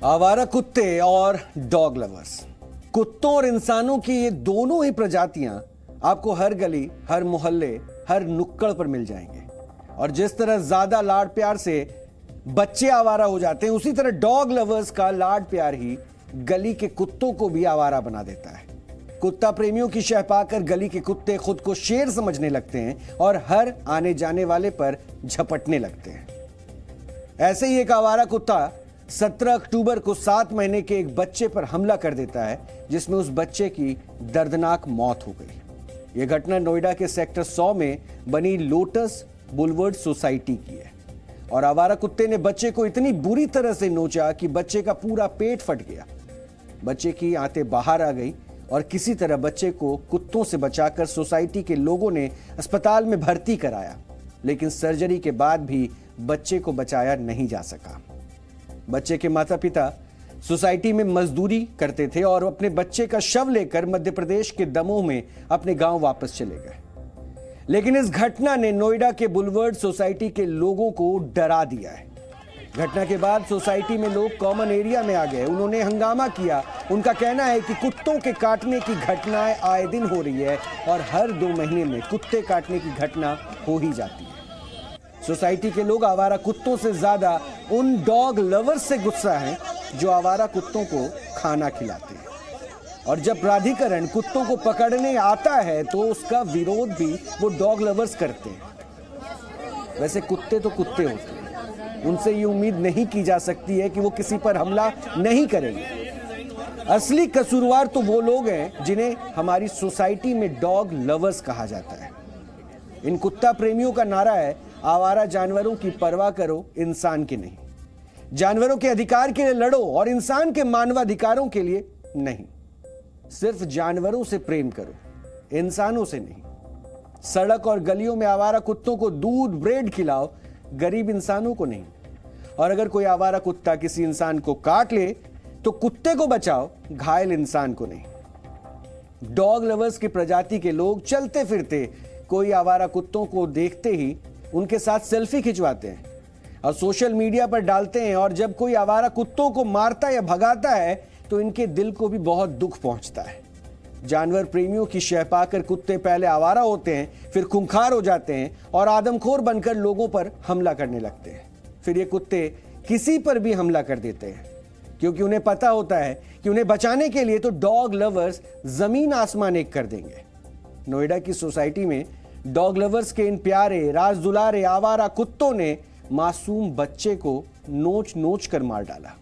आवारा कुत्ते और डॉग लवर्स, कुत्तों और इंसानों की ये दोनों ही प्रजातियां आपको हर गली, हर मोहल्ले, हर नुक्कड़ पर मिल जाएंगे। और जिस तरह ज्यादा लाड प्यार से बच्चे आवारा हो जाते हैं, उसी तरह डॉग लवर्स का लाड प्यार ही गली के कुत्तों को भी आवारा बना देता है। कुत्ता प्रेमियों की शह पाकर गली के कुत्ते खुद को शेर समझने लगते हैं और हर आने जाने वाले पर झपटने लगते हैं। ऐसे ही एक आवारा कुत्ता 17 अक्टूबर को 7 महीने के एक बच्चे पर हमला कर देता है, जिसमें उस बच्चे की दर्दनाक मौत हो गई। यह घटना नोएडा के सेक्टर 100 में बनी लोटस बुलवर्ड सोसाइटी की है और आवारा कुत्ते ने बच्चे को इतनी बुरी तरह से नोचा कि बच्चे का पूरा पेट फट गया। बच्चे की आंतें बाहर आ गई और किसी तरह बच्चे को कुत्तों से बचाकर सोसाइटी के लोगों ने अस्पताल में भर्ती कराया, लेकिन सर्जरी के बाद भी बच्चे को बचाया नहीं जा सका। बच्चे के माता पिता सोसाइटी में मजदूरी करते थे और अपने बच्चे का शव लेकर मध्य प्रदेश के दमोह में अपने गांव वापस चले गए। लेकिन इस घटना ने नोएडा के बुलवर्ड सोसाइटी के लोगों को डरा दिया है। घटना के बाद सोसाइटी में लोग कॉमन एरिया में आ गए, उन्होंने हंगामा किया। उनका कहना है कि कुत्तों के काटने की घटनाएं आए दिन हो रही है और हर 2 महीने में कुत्ते काटने की घटना हो ही जाती है। सोसाइटी के लोग आवारा कुत्तों से ज्यादा उन डॉग लवर्स से गुस्सा है जो आवारा कुत्तों को खाना खिलाते हैं। और जब प्राधिकरण कुत्तों को पकड़ने आता है तो उसका विरोध भी वो डॉग लवर्स करते हैं। वैसे कुत्ते तो कुत्ते होते हैं, उनसे ये उम्मीद नहीं की जा सकती है कि वो किसी पर हमला नहीं करेंगे। असली कसूरवार तो वो लोग हैं जिन्हें हमारी सोसाइटी में डॉग लवर्स कहा जाता है। इन कुत्ता प्रेमियों का नारा है, आवारा जानवरों की परवाह करो, इंसान की नहीं। जानवरों के अधिकार के लिए लड़ो और इंसान के मानवाधिकारों के लिए नहीं। सिर्फ जानवरों से प्रेम करो, इंसानों से नहीं। सड़क और गलियों में आवारा कुत्तों को दूध ब्रेड खिलाओ, गरीब इंसानों को नहीं। और अगर कोई आवारा कुत्ता किसी इंसान को काट ले तो कुत्ते को बचाओ, घायल इंसान को नहीं। डॉग लवर्स की प्रजाति के लोग चलते फिरते कोई आवारा कुत्तों को देखते ही उनके साथ सेल्फी खिंचवाते हैं और सोशल मीडिया पर डालते हैं। और जब कोई आवारा कुत्तों को मारता या भगाता है तो इनके दिल को भी बहुत दुख पहुंचता है। जानवर प्रेमियों की शह पाकर कुत्ते पहले आवारा होते हैं, फिर खूंखार हो जाते हैं और आदमखोर बनकर लोगों पर हमला करने लगते हैं। फिर ये कुत्ते किसी पर भी हमला कर देते हैं, क्योंकि उन्हें पता होता है कि उन्हें बचाने के लिए तो डॉग लवर्स जमीन आसमान एक कर देंगे। नोएडा की सोसाइटी में डॉग लवर्स के इन प्यारे राज दुलारे आवारा कुत्तों ने मासूम बच्चे को नोच नोच कर मार डाला।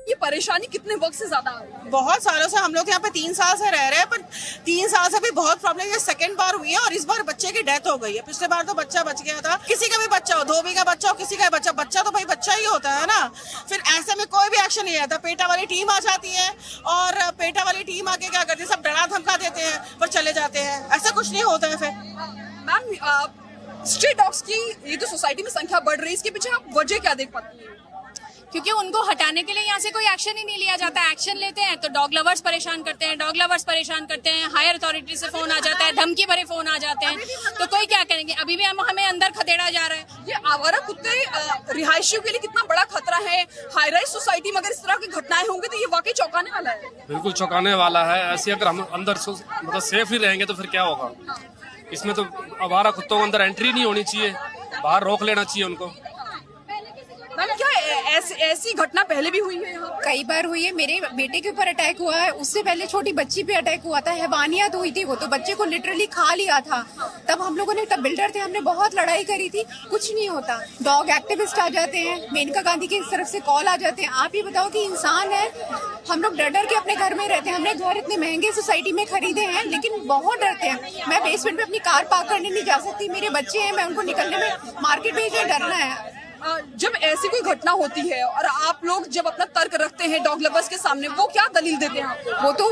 ये परेशानी कितने वक्त से ज्यादा आ रही है? बहुत सालों से हम लोग यहाँ पे 3 साल से रह रहे हैं, पर 3 साल से भी बहुत प्रॉब्लम। ये सेकंड बार हुई है और इस बार बच्चे की डेथ हो गई है। पिछले बार तो बच्चा बच गया था। किसी का भी बच्चा हो, धोबी का बच्चा हो, किसी का बच्चा, बच्चा तो भाई बच्चा ही होता है ना। फिर ऐसे में कोई भी एक्शन नहीं आता। पेटा वाली टीम आ जाती है और पेटा वाली टीम आके क्या करती है, सब डरा धमका देते हैं पर चले जाते हैं। ऐसा कुछ नहीं होता है। फिर मैम, स्ट्रीट डॉग्स की ये जो सोसाइटी में संख्या बढ़ रही है, इसके पीछे आप वजह क्या देख पाती हैं? क्योंकि उनको हटाने के लिए यहाँ से कोई एक्शन ही नहीं लिया जाता। एक्शन लेते हैं तो डॉग लवर्स परेशान करते हैं, डॉग लवर्स परेशान करते हैं, हायर अथॉरिटी से फोन आ जाता है, धमकी भरे फोन आ जाते हैं, तो कोई क्या करेंगे। अभी भी हमें अंदर खदेड़ा जा रहा है। ये आवारा कुत्ते रिहायशियों के लिए कितना बड़ा खतरा है। हाई राइज सोसाइटी में अगर इस तरह की घटनाएं होंगी तो ये वाकई चौंकाने वाला है। बिल्कुल चौंकाने वाला है। ऐसे अगर हम अंदर मतलब सेफ ही रहेंगे तो फिर क्या होगा। इसमें तो आवारा कुत्तों को अंदर एंट्री नहीं होनी चाहिए, बाहर रोक लेना चाहिए उनको। मैम, क्या ऐसी घटना पहले भी हुई है यहाँ? कई बार हुई है। मेरे बेटे के ऊपर अटैक हुआ है, उससे पहले छोटी बच्ची पे अटैक हुआ था। हैवानियत हुई थी, वो तो बच्चे को लिटरली खा लिया था। तब हम लोगों ने, तब बिल्डर थे, हमने बहुत लड़ाई करी थी, कुछ नहीं होता। डॉग एक्टिविस्ट आ जाते हैं, मेनका गांधी की तरफ से कॉल आ जाते हैं। आप ही बताओ कि इंसान है, हम लोग डर डर के अपने घर में रहते हैं। हमने घर इतने महंगे सोसाइटी में खरीदे हैं, लेकिन बहुत डरते हैं। मैं बेसमेंट में अपनी कार पार्क करने नहीं जा सकती, मेरे बच्चे हैं, मैं उनको निकलने में, मार्केट भेजने डरना है। जब ऐसी कोई घटना होती है और आप लोग जब अपना तर्क रखते हैं डॉग लवर्स के सामने, वो क्या दलील देते हैं? वो तो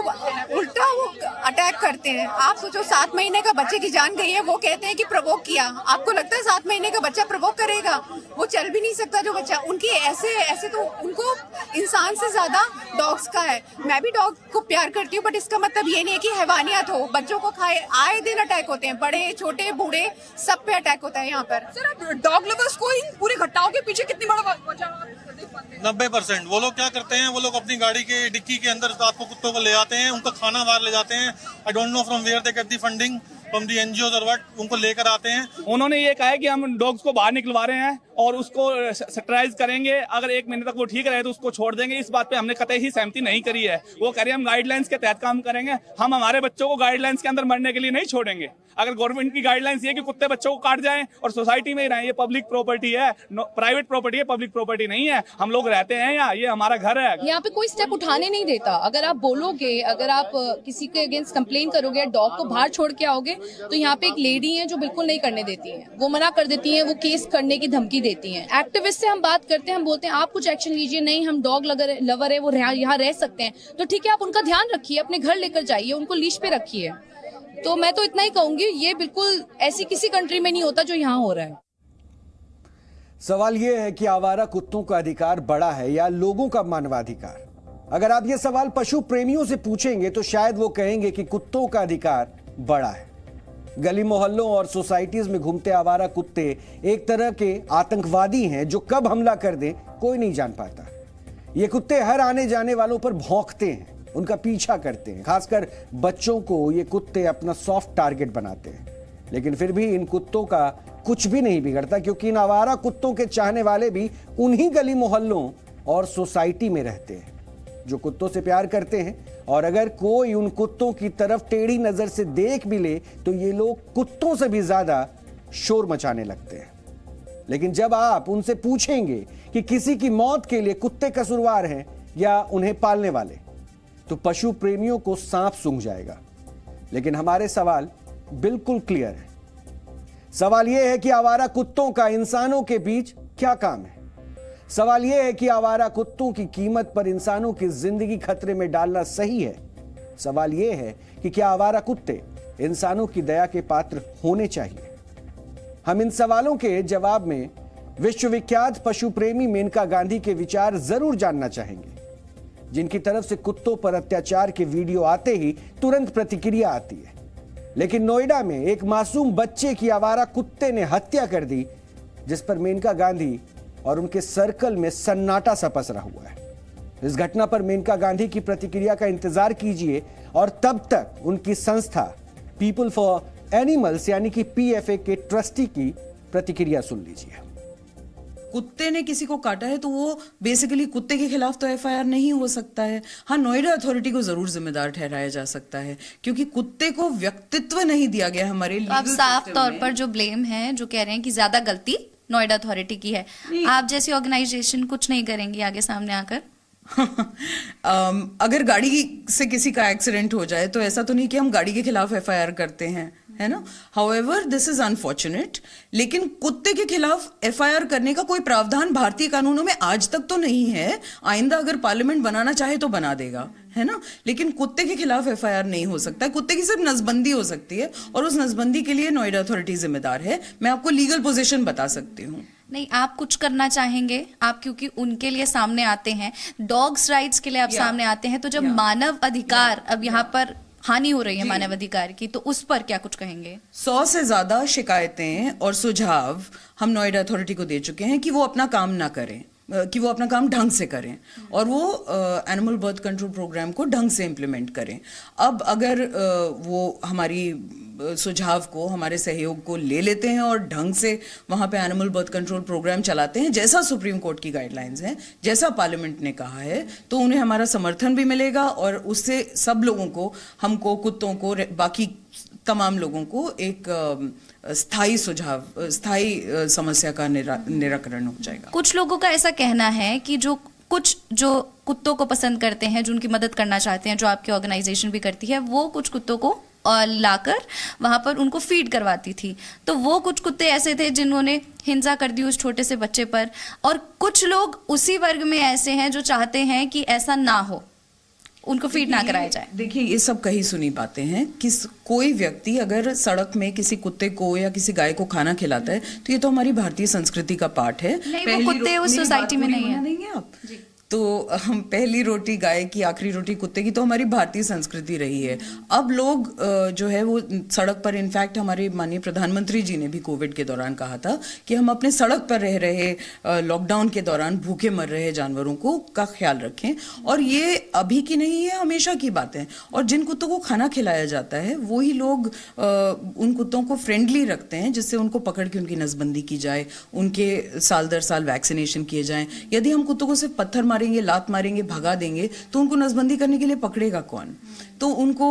उल्टा वो अटैक करते हैं। आप सोचो, 7 महीने का बच्चे की जान गई है, वो कहते हैं कि प्रवोक किया। आपको लगता है 7 महीने का बच्चा प्रवोक करेगा? वो चल भी नहीं सकता जो बच्चा। उनकी ऐसे तो उनको इंसान से ज्यादा डॉग्स का है। मैं भी डॉग को प्यार करती हूँ, बट इसका मतलब ये नहीं है कि हैवानियत हो, बच्चों को खाए। आए दिन अटैक होते हैं, बड़े छोटे बूढ़े सब पे अटैक होता है यहाँ पर। सर, डॉग लवर्स को इन पूरी घटनाओं के पीछे कितनी बड़ा वजह आप देख पाते हैं? 90%। वो लोग क्या करते हैं, वो लोग अपनी गाड़ी के डिक्की के अंदर रात को कुत्तों को ले आते हैं, उनका खाना बाहर ले जाते हैं। I don't know from where they get the funding, from the NGO और व्हाट, उनको लेकर आते हैं। उन्होंने ये कहा है कि हम डॉग्स को बाहर निकलवा रहे हैं और उसको स्टेराइज करेंगे, अगर 1 महीने तक वो ठीक रहे तो उसको छोड़ देंगे। इस बात पे हमने कतई ही सहमति नहीं करी है। वो कह रहे हैं हम गाइडलाइंस के तहत काम करेंगे, हम हमारे बच्चों को गाइडलाइंस के अंदर मरने के लिए नहीं छोड़ेंगे। अगर गवर्नमेंट की गाइडलाइंस ये कि कुत्ते बच्चों को काट जाएं और सोसाइटी में ही रहें, ये पब्लिक प्रॉपर्टी है, प्राइवेट प्रॉपर्टी है, पब्लिक प्रॉपर्टी नहीं है। हम लोग रहते हैं यहाँ, ये हमारा घर है। यहाँ पे कोई स्टेप उठाने नहीं देता। अगर आप बोलोगे, अगर आप किसी के अगेंस्ट कंप्लेन करोगे, डॉग को बाहर छोड़ के आओगे, तो यहाँ पे एक लेडी है जो बिल्कुल नहीं करने देती है, वो मना कर देती है, वो केस करने की धमकी देती है। एक्टिविस्ट से हम बात करते हैं, हम बोलते हैं आप कुछ एक्शन लीजिए, नहीं हम डॉग लवर है, वो यहाँ रह सकते हैं, तो ठीक है आप उनका ध्यान रखिए, अपने घर लेकर जाइए, उनको लीश पे रखिए। तो मैं तो इतना ही कहूंगी, ये बिल्कुल ऐसी किसी कंट्री में नहीं होता जो यहाँ हो रहा है। सवाल यह है कि आवारा कुत्तों का अधिकार बड़ा है या लोगों का मानवाधिकार? अगर आप ये सवाल पशु प्रेमियों से पूछेंगे तो शायद वो कहेंगे कि कुत्तों का अधिकार बड़ा है। गली मोहल्लों और सोसाइटीज में घूमते आवारा कुत्ते एक तरह के आतंकवादी हैं जो कब हमला कर दें कोई नहीं जान पाता। ये कुत्ते हर आने जाने वालों पर भौंकते हैं, उनका पीछा करते हैं। खासकर बच्चों को ये कुत्ते अपना सॉफ्ट टारगेट बनाते हैं। लेकिन फिर भी इन कुत्तों का कुछ भी नहीं बिगड़ता, क्योंकि इन आवारा कुत्तों के चाहने वाले भी उन्हीं गली मोहल्लों और सोसाइटी में रहते हैं जो कुत्तों से प्यार करते हैं। और अगर कोई उन कुत्तों की तरफ टेढ़ी नजर से देख भी ले तो ये लोग कुत्तों से भी ज्यादा शोर मचाने लगते हैं। लेकिन जब आप उनसे पूछेंगे कि किसी की मौत के लिए कुत्ते कसूरवार हैं या उन्हें पालने वाले, तो पशु प्रेमियों को सांप सूंघ जाएगा। लेकिन हमारे सवाल बिल्कुल क्लियर है। सवाल यह है कि आवारा कुत्तों का इंसानों के बीच क्या काम है? सवाल यह है कि आवारा कुत्तों की कीमत पर इंसानों की जिंदगी खतरे में डालना सही है? सवाल यह है कि क्या आवारा कुत्ते इंसानों की दया के पात्र होने चाहिए? हम इन सवालों के जवाब में विश्वविख्यात पशु प्रेमी मेनका गांधी के विचार जरूर जानना चाहेंगे, जिनकी तरफ से कुत्तों पर अत्याचार के वीडियो आते ही तुरंत प्रतिक्रिया आती है। लेकिन नोएडा में एक मासूम बच्चे की आवारा कुत्ते ने हत्या कर दी, जिस पर मेनका गांधी और उनके सर्कल में सन्नाटा सा पसरा हुआ है। इस घटना पर मेनका गांधी की प्रतिक्रिया का इंतजार कीजिए और तब तक उनकी संस्था पीपल फॉर एनिमल्स यानी कि पीएफए के ट्रस्टी की प्रतिक्रिया सुन लीजिए। कुत्ते ने किसी को काटा है तो वो बेसिकली कुत्ते के खिलाफ तो एफआईआर नहीं हो सकता है। हाँ, नोएडा अथॉरिटी को जरूर जिम्मेदार ठहराया जा सकता है, क्योंकि कुत्ते को व्यक्तित्व नहीं दिया गया हमारे लिए। आप साफ तौर पर जो ब्लेम है, जो कह रहे हैं कि ज्यादा गलती नोएडा अथॉरिटी की है, आप जैसी ऑर्गेनाइजेशन कुछ नहीं करेंगी आगे सामने आकर? अगर गाड़ी से किसी का एक्सीडेंट हो जाए तो ऐसा तो नहीं कि हम गाड़ी के खिलाफ एफआईआर करते हैं, है ना। हाउएवर दिस इज अनफॉर्चुनेट, लेकिन कुत्ते के खिलाफ एफआईआर करने का कोई प्रावधान भारतीय कानूनों में आज तक तो नहीं है। आइंदा अगर पार्लियामेंट बनाना चाहे तो बना देगा, है ना, लेकिन कुत्ते के खिलाफ एफआईआर नहीं हो सकता है। कुत्ते की सिर्फ नसबंदी हो सकती है और उस नसबंदी के लिए नोएडा अथॉरिटी जिम्मेदार है। मैं आपको लीगल पोजीशन बता सकती हूँ। नहीं, आप कुछ करना चाहेंगे, आप क्योंकि उनके लिए सामने आते हैं, डॉग्स राइट्स के लिए आप सामने आते हैं, तो जब मानव अधिकार अब यहाँ पर हानि हो रही है मानव अधिकार की, तो उस पर क्या कुछ कहेंगे? 100 से ज्यादा शिकायतें और सुझाव हम नोएडा अथॉरिटी को दे चुके हैं कि वो अपना काम ना करें, कि वो अपना काम ढंग से करें और वो एनिमल बर्थ कंट्रोल प्रोग्राम को ढंग से इम्प्लीमेंट करें। अब अगर वो हमारी सुझाव को, हमारे सहयोग को ले लेते हैं और ढंग से वहाँ पे एनिमल बर्थ कंट्रोल प्रोग्राम चलाते हैं जैसा सुप्रीम कोर्ट की गाइडलाइंस हैं, जैसा पार्लियामेंट ने कहा है, तो उन्हें हमारा समर्थन भी मिलेगा और उससे सब लोगों को, हमको, कुत्तों को, बाकी तमाम लोगों को एक स्थायी समस्या का निराकरण हो जाएगा। कुछ लोगों का ऐसा कहना है कि जो कुत्तों को पसंद करते हैं, जो उनकी मदद करना चाहते हैं, जो आपकी ऑर्गेनाइजेशन भी करती है, वो कुछ कुत्तों को लाकर वहां पर उनको फीड करवाती थी। तो वो कुछ कुत्ते ऐसे थे जिन्होंने हिंसा कर दी उस छोटे से बच्चे पर, और कुछ लोग उसी वर्ग में ऐसे हैं जो चाहते हैं कि ऐसा ना हो, उनको फीड ना कराया जाए। देखिए, ये सब कही सुनी बातें हैं कि कोई व्यक्ति अगर सड़क में किसी कुत्ते को या किसी गाय को खाना खिलाता है तो ये तो हमारी भारतीय संस्कृति का पार्ट है। नहीं, वो कुत्ते उस सोसाइटी में नहीं है। आप तो हम पहली रोटी गाय की, आखिरी रोटी कुत्ते की, तो हमारी भारतीय संस्कृति रही है। अब लोग जो है वो सड़क पर, इनफैक्ट हमारे माननीय प्रधानमंत्री जी ने भी कोविड के दौरान कहा था कि हम अपने सड़क पर रह रहे, लॉकडाउन के दौरान भूखे मर रहे जानवरों को का ख्याल रखें। और ये अभी की नहीं है, हमेशा की बात है। और जिन कुत्तों को खाना खिलाया जाता है वही लोग उन कुत्तों को फ्रेंडली रखते हैं, जिससे उनको पकड़ के उनकी नसबंदी की जाए, उनके साल दर साल वैक्सीनेशन किए जाएं। यदि हम कुत्तों को सिर्फ पत्थर मारेंगे, लात मारेंगे, भगा देंगे, तो उनको नसबंदी करने के लिए पकड़ेगा कौन? तो उनको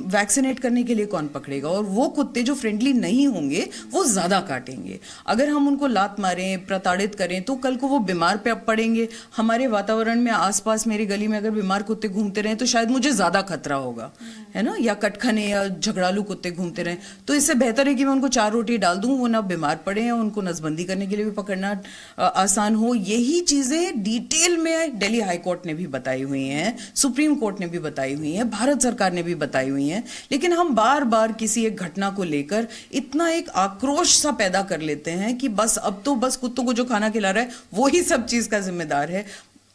वैक्सीनेट करने के लिए कौन पकड़ेगा? और वो कुत्ते जो फ्रेंडली नहीं होंगे वो ज्यादा काटेंगे। अगर हम उनको लात मारें, प्रताड़ित करें, तो कल को वो बीमार पे पड़ेंगे। हमारे वातावरण में आसपास मेरी गली में अगर बीमार कुत्ते घूमते रहे तो शायद मुझे ज्यादा खतरा होगा, है ना, या कटखने या झगड़ालू कुत्ते घूमते रहे। तो इससे बेहतर है कि मैं उनको 4 रोटी डाल दूं, वो ना बीमार पड़े हैं, उनको नसबंदी करने के लिए भी पकड़ना आसान हो। यही चीजें डिटेल में दिल्ली हाई कोर्ट ने भी बताई हुई हैं, सुप्रीम कोर्ट ने भी बताई हुई हैं, भारत सरकार ने भी बताई हुई हैं। लेकिन हम बार बार किसी एक घटना को लेकर इतना एक आक्रोश सा पैदा कर लेते हैं कि बस अब तो बस कुत्तों को जो खाना खिला रहा है वो ही सब चीज का जिम्मेदार है।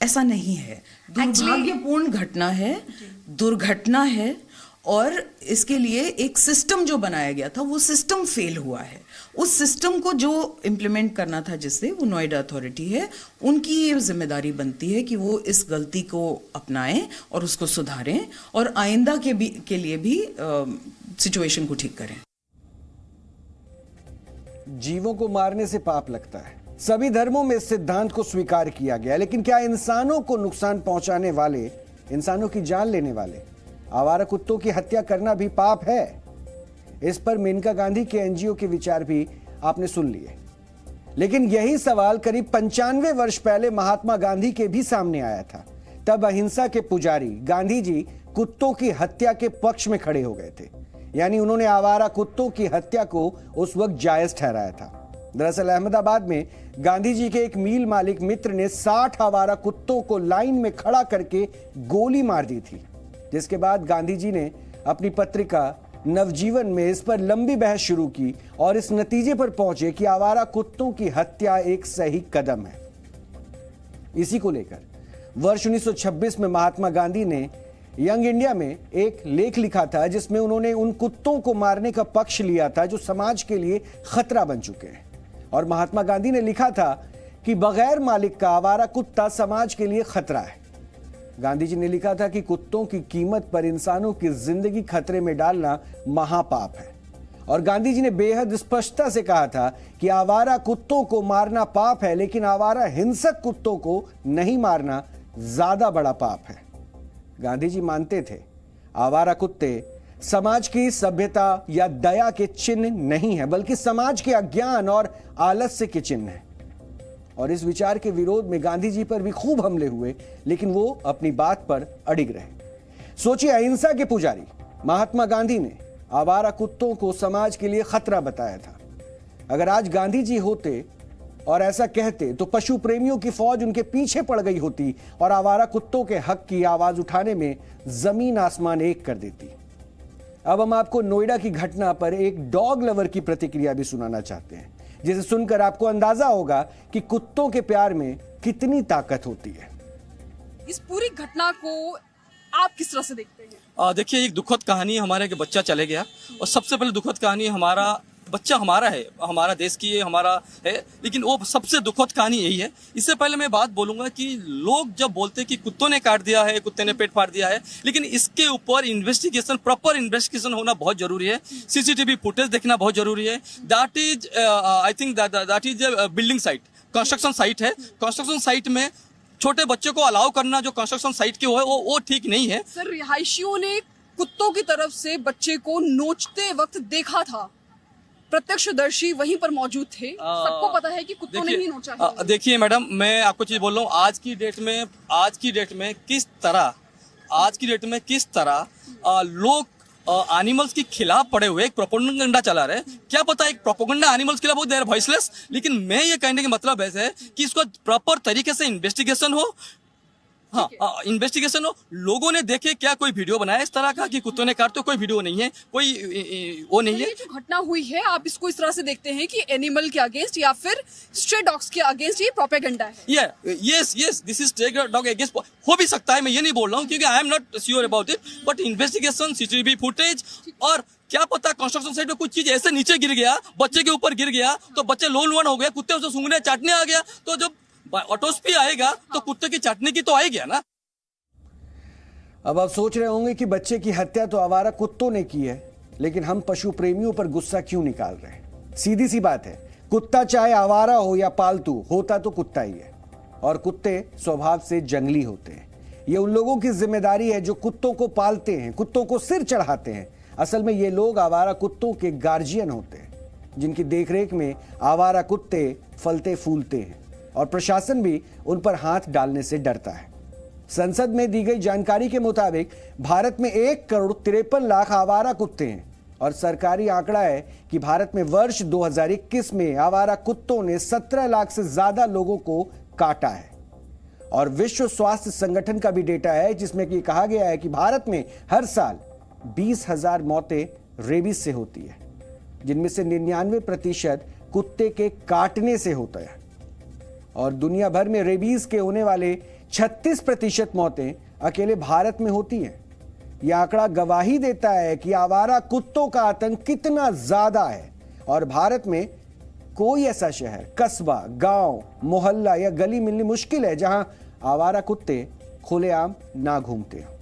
ऐसा नहीं है। दुर्भाग्यपूर्ण घटना है, दुर्घटना है, और इसके लिए एक सिस्टम जो बनाया गया था वो सिस्टम फेल हुआ है। उस सिस्टम को जो इम्प्लीमेंट करना था, जिससे वो नोएडा अथॉरिटी है, उनकी ये जिम्मेदारी बनती है कि वो इस गलती को अपनाएं और उसको सुधारें और आइंदा के लिए भी सिचुएशन को ठीक करें। जीवों को मारने से पाप लगता है। सभी धर्मों में इस सिद्धांत को स्वीकार किया गया, लेकिन क्या इंसानों को नुकसान पहुंचाने वाले, इंसानों की जान लेने वाले आवारा कुत्तों की हत्या करना भी पाप है? इस पर मेनका गांधी के एनजीओ के विचार भी आपने सुन लिए। लेकिन यही सवाल करीब 95 वर्ष पहले महात्मा गांधी के भी सामने आया था। तब अहिंसा के पुजारी गांधी जी कुत्तों की हत्या के पक्ष में खड़े हो गए थे, यानी उन्होंने आवारा कुत्तों की हत्या को उस वक्त जायज ठहराया था। दरअसल अहमदाबाद में गांधी जी के एक मील मालिक मित्र ने 60 आवारा कुत्तों को लाइन में खड़ा करके गोली मार दी थी, जिसके बाद गांधी जी ने अपनी पत्रिका नवजीवन में इस पर लंबी बहस शुरू की और इस नतीजे पर पहुंचे कि आवारा कुत्तों की हत्या एक सही कदम है। इसी को लेकर वर्ष 1926 में महात्मा गांधी ने यंग इंडिया में एक लेख लिखा था, जिसमें उन्होंने उन कुत्तों को मारने का पक्ष लिया था जो समाज के लिए खतरा बन चुके हैं। और महात्मा गांधी ने लिखा था कि बगैर मालिक का आवारा कुत्ता समाज के लिए खतरा है। गांधी जी ने लिखा था कि कुत्तों की कीमत पर इंसानों की जिंदगी खतरे में डालना महापाप है। और गांधी जी ने बेहद स्पष्टता से कहा था कि आवारा कुत्तों को मारना पाप है, लेकिन आवारा हिंसक कुत्तों को नहीं मारना ज्यादा बड़ा पाप है। गांधी जी मानते थे आवारा कुत्ते समाज की सभ्यता या दया के चिन्ह नहीं है, बल्कि समाज के अज्ञान और आलस्य के चिन्ह है। और इस विचार के विरोध में गांधी जी पर भी खूब हमले हुए, लेकिन वो अपनी बात पर अडिग रहे। सोचिए, अहिंसा के पुजारी महात्मा गांधी ने आवारा कुत्तों को समाज के लिए खतरा बताया था। अगर आज गांधी जी होते और ऐसा कहते तो पशु प्रेमियों की फौज उनके पीछे पड़ गई होती और आवारा कुत्तों के हक की आवाज उठाने में जमीन आसमान एक कर देती। अब हम आपको नोएडा की घटना पर एक डॉग लवर की प्रतिक्रिया भी सुनाना चाहते हैं, जिसे सुनकर आपको अंदाजा होगा कि कुत्तों के प्यार में कितनी ताकत होती है। इस पूरी घटना को आप किस तरह से देखते हैं? देखिए, एक दुखद कहानी हमारे, कि बच्चा चले गया, और सबसे पहले दुखद कहानी हमारा बच्चा हमारा है, हमारा देश की है, हमारा है, लेकिन वो सबसे दुखद कहानी यही है। इससे पहले मैं बात बोलूंगा कि लोग जब बोलते हैं कि कुत्तों ने काट दिया है, कुत्ते ने पेट फाड़ दिया है, लेकिन इसके ऊपर इन्वेस्टिगेशन, प्रॉपर इन्वेस्टिगेशन होना बहुत जरूरी है। सीसीटीवी फुटेज देखना बहुत जरूरी है। That is I think that is building site, construction site है। कंस्ट्रक्शन साइट में छोटे बच्चे को अलाउ करना जो कंस्ट्रक्शन साइट की है वो ठीक नहीं है। सर, रिहायशियों ने कुत्तों की तरफ से बच्चे को नोचते वक्त देखा था, प्रत्यक्षदर्शी वहीं पर मौजूद थे, सबको पता है कि कुत्तों ने ही नोचा है। देखिए मैडम, मैं आपको चीज बोल रहा हूँ, आज की डेट में किस तरह लोग एनिमल्स के खिलाफ पड़े हुए एक प्रोपेगेंडा चला रहे हैं। क्या पता एक प्रोपेगेंडा एनिमल्स के खिलाफ, दे आर वॉइसलेस, लेकिन मैं ये कहने का मतलब ऐसा है कि इसको प्रॉपर तरीके से इन्वेस्टिगेशन हो। हाँ इन्वेस्टिगेशन हो, लोगों ने देखे क्या कोई वीडियो बनाया इस तरह का कि कुत्तों ने काट, तो कोई वीडियो नहीं है, कोई वो नहीं है। जो घटना हुई है आप इसको इस तरह से देखते हैं कि एनिमल के अगेंस्ट या फिर स्ट्रे डॉग्स के अगेंस्ट ये प्रोपेगेंडा है? Yes this is stray dog against, हो भी सकता है, मैं ये नहीं बोल रहा हूँ क्योंकि I am not sure about it, but investigation, CCTV footage, और क्या पता कंस्ट्रक्शन साइट में कुछ चीज ऐसे नीचे गिर गया, बच्चे के ऊपर गिर गया तो बच्चे लोन वन हो गया, कुत्ते उसे सूंघने चाटने आ गया, तो जब ऑटोप्सी आएगा तो कुत्ते की चाटने की तो आएगी ना। अब आप सोच रहे होंगे कि बच्चे की हत्या तो आवारा कुत्तों ने की है, लेकिन हम पशु प्रेमियों पर गुस्सा क्यों निकाल रहे हैं? सीधी सी बात है, कुत्ता चाहे आवारा हो या पालतू, होता तो कुत्ता ही है, और कुत्ते स्वभाव से जंगली होते हैं। ये उन लोगों की जिम्मेदारी है जो कुत्तों को पालते हैं, कुत्तों को सिर चढ़ाते हैं। असल में ये लोग आवारा कुत्तों के गार्जियन होते हैं, जिनकी देखरेख में आवारा कुत्ते फलते फूलते हैं, और प्रशासन भी उन पर हाथ डालने से डरता है। संसद में दी गई जानकारी के मुताबिक भारत में 1,53,00,000 आवारा कुत्ते हैं, और सरकारी आंकड़ा है कि भारत में वर्ष 2021 में आवारा कुत्तों ने 17 लाख से ज्यादा लोगों को काटा है। और विश्व स्वास्थ्य संगठन का भी डेटा है, जिसमें कि कहा गया है कि भारत में हर साल 20,000 मौतें रेबीज से होती है, जिनमें से 99% कुत्ते के काटने से होता है। और दुनिया भर में रेबीज के होने वाले 36% मौतें अकेले भारत में होती हैं। यह आंकड़ा गवाही देता है कि आवारा कुत्तों का आतंक कितना ज्यादा है, और भारत में कोई ऐसा शहर, कस्बा, गांव, मोहल्ला या गली मिलनी मुश्किल है जहां आवारा कुत्ते खुलेआम ना घूमते हो,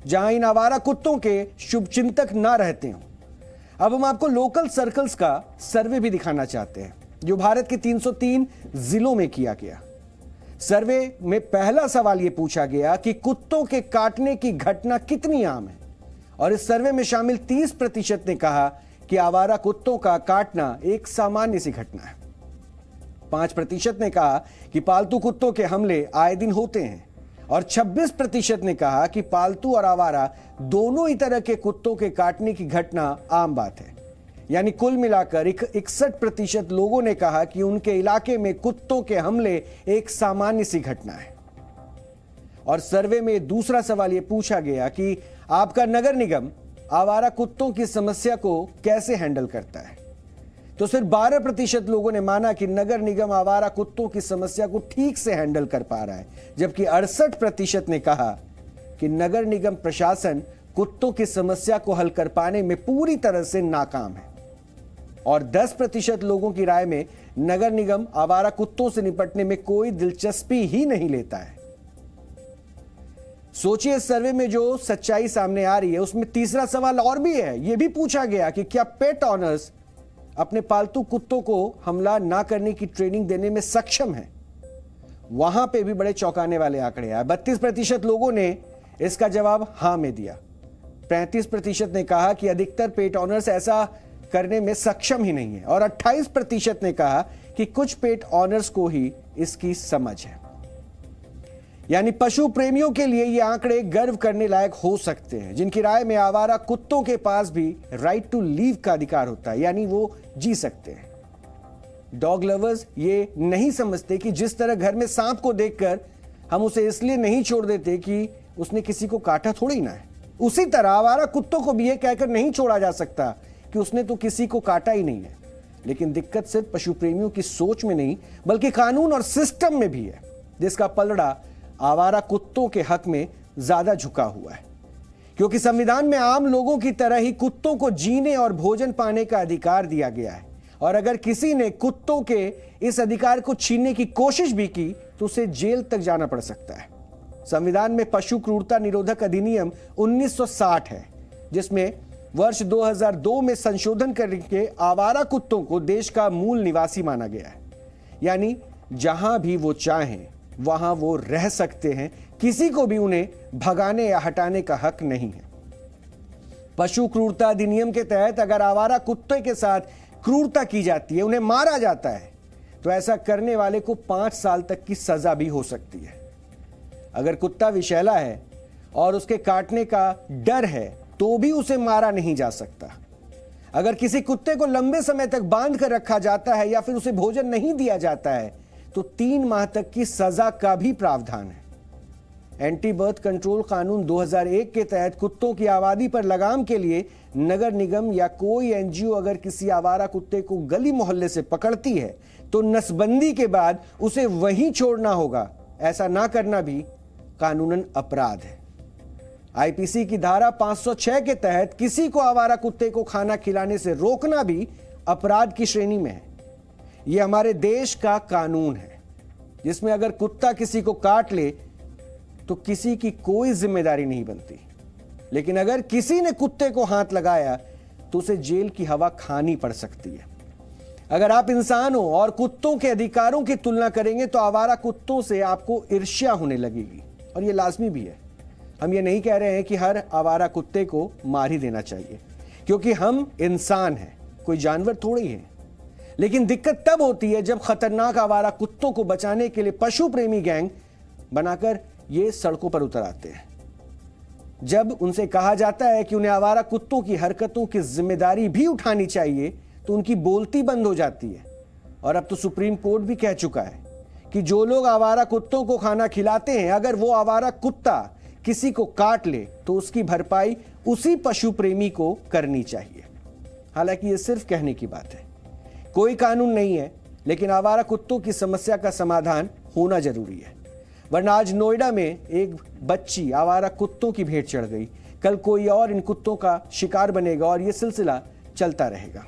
जहां इन आवारा कुत्तों के शुभचिंतक ना रहते हो। अब हम आपको लोकल सर्कल्स का सर्वे भी दिखाना चाहते हैं, जो भारत के 303 जिलों में किया गया। सर्वे में पहला सवाल यह पूछा गया कि कुत्तों के काटने की घटना कितनी आम है, और इस सर्वे में शामिल 30% ने कहा कि आवारा कुत्तों का काटना एक सामान्य सी घटना है। 5% ने कहा कि पालतू कुत्तों के हमले आए दिन होते हैं, और 26% ने कहा कि पालतू और आवारा दोनों ही तरह के कुत्तों के काटने की घटना आम बात है। यानी कुल मिलाकर 61% लोगों ने कहा कि उनके इलाके में कुत्तों के हमले एक सामान्य सी घटना है। और सर्वे में दूसरा सवाल यह पूछा गया कि आपका नगर निगम आवारा कुत्तों की समस्या को कैसे हैंडल करता है, तो सिर्फ 12% लोगों ने माना कि नगर निगम आवारा कुत्तों की समस्या को ठीक से हैंडल कर पा रहा है, जबकि 68% ने कहा कि नगर निगम प्रशासन कुत्तों की समस्या को हल कर पाने में पूरी तरह से नाकाम है। और 10% लोगों की राय में नगर निगम आवारा कुत्तों से निपटने में कोई दिलचस्पी ही नहीं लेता है। सोचिए, इस सर्वे में जो सच्चाई सामने आ रही है उसमें तीसरा सवाल और भी है। यह भी पूछा गया कि क्या पेट ऑनर्स अपने पालतू कुत्तों को हमला ना करने की ट्रेनिंग देने में सक्षम है। वहां पे भी बड़े चौंकाने वाले आंकड़े आए। 32% लोगों ने इसका जवाब हां में दिया। 35% ने कहा कि अधिकतर पेट ऑनर्स ऐसा करने में सक्षम ही नहीं है, और 28% ने कहा कि कुछ पेट ऑनर्स को ही इसकी समझ है। यानी पशु प्रेमियों के लिए ये आंकड़े गर्व करने लायक हो सकते हैं, जिनकी राय में आवारा कुत्तों के पास भी राइट टू लीव का अधिकार होता है, यानी वो जी सकते हैं। डॉग लवर्स ये नहीं समझते कि जिस तरह घर में सांप को देखकर हम उसे इसलिए नहीं छोड़ देते कि उसने किसी को काटा थोड़ी ना है, उसी तरह आवारा कुत्तों को भी ये कहकर नहीं छोड़ा जा सकता कि उसने तो किसी को काटा ही नहीं है। लेकिन दिक्कत सिर्फ पशु प्रेमियों की सोच में नहीं, बल्कि कानून और सिस्टम में भी है, जिसका पलड़ा आवारा कुत्तों के हक में ज्यादा झुका हुआ है। क्योंकि संविधान में आम लोगों की तरह ही कुत्तों को जीने और भोजन पाने का अधिकार दिया गया है, और अगर किसी ने कुत्तों के इस अधिकार को छीनने की कोशिश भी की तो उसे जेल तक जाना पड़ सकता है। संविधान में पशु क्रूरता निरोधक अधिनियम 1960 है, जिसमें वर्ष 2002 में संशोधन करके आवारा कुत्तों को देश का मूल निवासी माना गया है, यानी जहां भी वो चाहें वहां वो रह सकते हैं, किसी को भी उन्हें भगाने या हटाने का हक नहीं है। पशु क्रूरता अधिनियम के तहत अगर आवारा कुत्ते के साथ क्रूरता की जाती है, उन्हें मारा जाता है, तो ऐसा करने वाले को 5 साल तक की सजा भी हो सकती है। अगर कुत्ता विषैला है और उसके काटने का डर है तो भी उसे मारा नहीं जा सकता। अगर किसी कुत्ते को लंबे समय तक बांध कर रखा जाता है या फिर उसे भोजन नहीं दिया जाता है तो 3 माह तक की सजा का भी प्रावधान है। एंटी बर्थ कंट्रोल कानून 2001 के तहत कुत्तों की आबादी पर लगाम के लिए नगर निगम या कोई एनजीओ अगर किसी आवारा कुत्ते को गली मोहल्ले से पकड़ती है तो नसबंदी के बाद उसे वहीं छोड़ना होगा। ऐसा ना करना भी कानूनन अपराध है। आईपीसी की धारा 506 के तहत किसी को आवारा कुत्ते को खाना खिलाने से रोकना भी अपराध की श्रेणी में है। यह हमारे देश का कानून है, जिसमें अगर कुत्ता किसी को काट ले तो किसी की कोई जिम्मेदारी नहीं बनती, लेकिन अगर किसी ने कुत्ते को हाथ लगाया तो उसे जेल की हवा खानी पड़ सकती है। अगर आप इंसानों और कुत्तों के अधिकारों की तुलना करेंगे तो आवारा कुत्तों से आपको ईर्ष्या होने लगेगी, और यह लाजमी भी है। हम ये नहीं कह रहे हैं कि हर आवारा कुत्ते को मार ही देना चाहिए, क्योंकि हम इंसान हैं, कोई जानवर थोड़ी है। लेकिन दिक्कत तब होती है जब खतरनाक आवारा कुत्तों को बचाने के लिए पशु प्रेमी गैंग बनाकर ये सड़कों पर उतर आते हैं। जब उनसे कहा जाता है कि उन्हें आवारा कुत्तों की हरकतों की जिम्मेदारी भी उठानी चाहिए तो उनकी बोलती बंद हो जाती है। और अब तो सुप्रीम कोर्ट भी कह चुका है कि जो लोग आवारा कुत्तों को खाना खिलाते हैं, अगर वो आवारा कुत्ता किसी को काट ले तो उसकी भरपाई उसी पशु प्रेमी को करनी चाहिए। हालांकि ये सिर्फ कहने की बात है, कोई कानून नहीं है, लेकिन आवारा कुत्तों की समस्या का समाधान होना जरूरी है। वरना आज नोएडा में एक बच्ची आवारा कुत्तों की भेंट चढ़ गई, कल कोई और इन कुत्तों का शिकार बनेगा और यह सिलसिला चलता रहेगा।